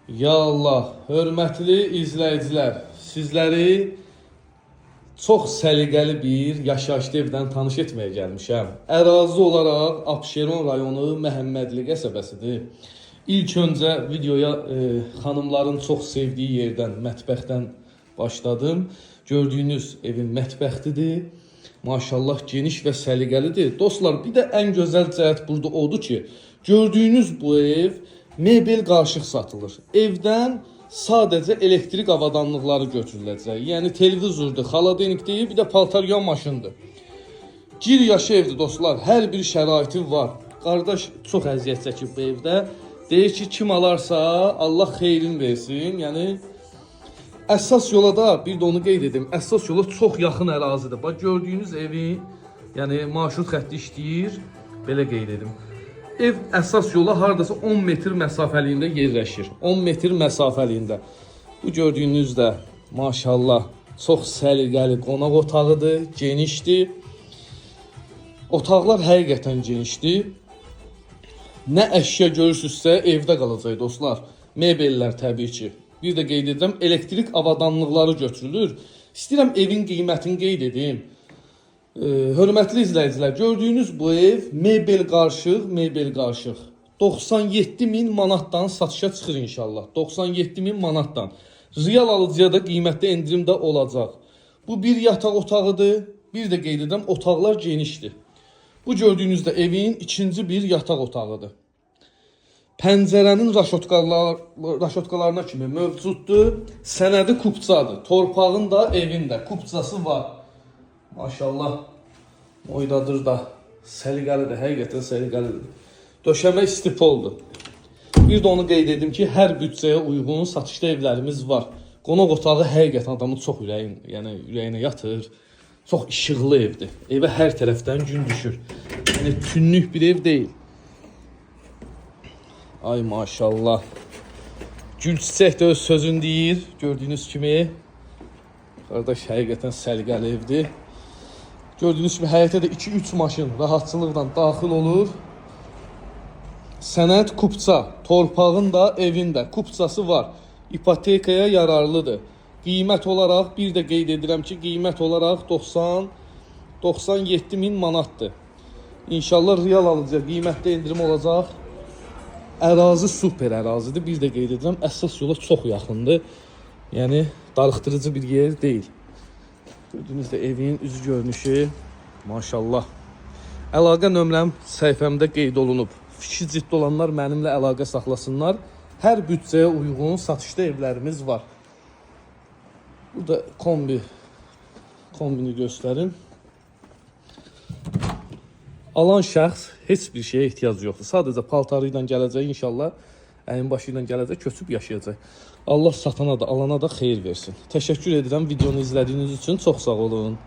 Ya Allah, hörmətli izləyicilər, sizləri çox səliqəli bir yaşayışlı evdən tanış etməyə gəlmişəm. Ərazi olaraq Abşeron rayonu Məhəmmədli qəsəbəsidir. İlk öncə videoya xanımların çox sevdiyi yerdən, mətbəxdən başladım. Gördüyünüz evin mətbəxtidir. Maşallah geniş və səliqəlidir. Dostlar, bir də ən gözəl cəhət burada odur ki, gördüyünüz bu ev mebel qarışıq satılır. Evdən sadəcə elektrik avadanlıqları götürüləcək. Yəni televizordur, xaladenikdir, bir də paltar yuyan maşındır. Gir yaşı evdir dostlar. Hər bir şəraiti var. Qardaş çox əziyyət çəkib bu evdə. Deyir ki, kim alarsa Allah xeyrin versin. Yəni əsas yola da bir də onu qeyd edim. Əsas yola çox yaxın ərazidir. Bax gördüyünüz evi, yəni marşrut xətti işləyir. Belə qeyd edim. Ev əsas yola hardasa 10 metr məsafəliyində yerləşir. 10 metr məsafəliyində. Bu gördüyünüz də maşallah çox səliqəli qonaq otağıdır, genişdir. Otaqlar həqiqətən genişdir. Nə əşya görürsünüzsə evdə qalacaq dostlar. Mebellər təbii ki. Bir də qeyd edirəm, elektrik avadanlıqları götürülür. İstəyirəm evin qiymətini qeyd edeyim. Hörmətli izləyicilər, gördüyünüz bu ev mebel qarışıq. 97.000 manatdan satışa çıxır inşallah. 97.000 manatdan. Real alıcıya da qiymətdə endirim də olacaq. Bu bir yataq otağıdır. Bir də qeyd edirəm, otaqlar genişdir. Bu gördüyünüz də evin ikinci bir yataq otağıdır. Pəncərənin raşotkalarına kimi mövcuddur. Sənədi kupçadır. Torpağın da evin də kupçası var. Maşallah oydadır da, səliqəlidir, həqiqətən səliqəlidir. Döşəmə istipoldur. Bir də onu qeyd edim ki, hər büdcəyə uyğun satışda evlərimiz var. Qonaq otağı həqiqətən adamın çox ürəyinə yatır. Çox işıqlı evdir. Evə hər tərəfdən gün düşür. Yəni tünlük bir ev deyil. Ay maşallah. Gül çiçək də öz sözünü deyir. Gördüyünüz kimi. Qardaş həqiqətən səliqəli evdir. Gördüyünüz kimi həyətə də 2-3 maşın rahatçılıqla daxil olur. Sənəd kupça, torpağın da evin də kupçası var. İpotekaya yararlıdır. Qiymət olaraq bir də qeyd edirəm ki, qiymət olaraq 97.000 manatdır. İnşallah real alıcıya qiymətdə endirim olacaq. Ərazi super ərazidir. Bir də qeyd edirəm, əsas yola çox yaxındır. Yəni darıxdırıcı bir yer deyil. Gördüyünüz də evin üzü görünüşü, maşallah. Əlaqə nömrəm səhifəmdə qeyd olunub. Fikri ciddi olanlar mənimlə əlaqə saxlasınlar. Hər büdcəyə uyğun satışda evlərimiz var. Burada kombini göstərim. Alan şəxs heç bir şeyə ehtiyac yoxdur. Sadəcə paltarı ilə gələcək inşallah. Əyin başı ilə gələcək, köçüb yaşayacaq. Allah satana da, alana da xeyir versin. Təşəkkür edirəm videonu izlədiyiniz üçün. Çox sağ olun.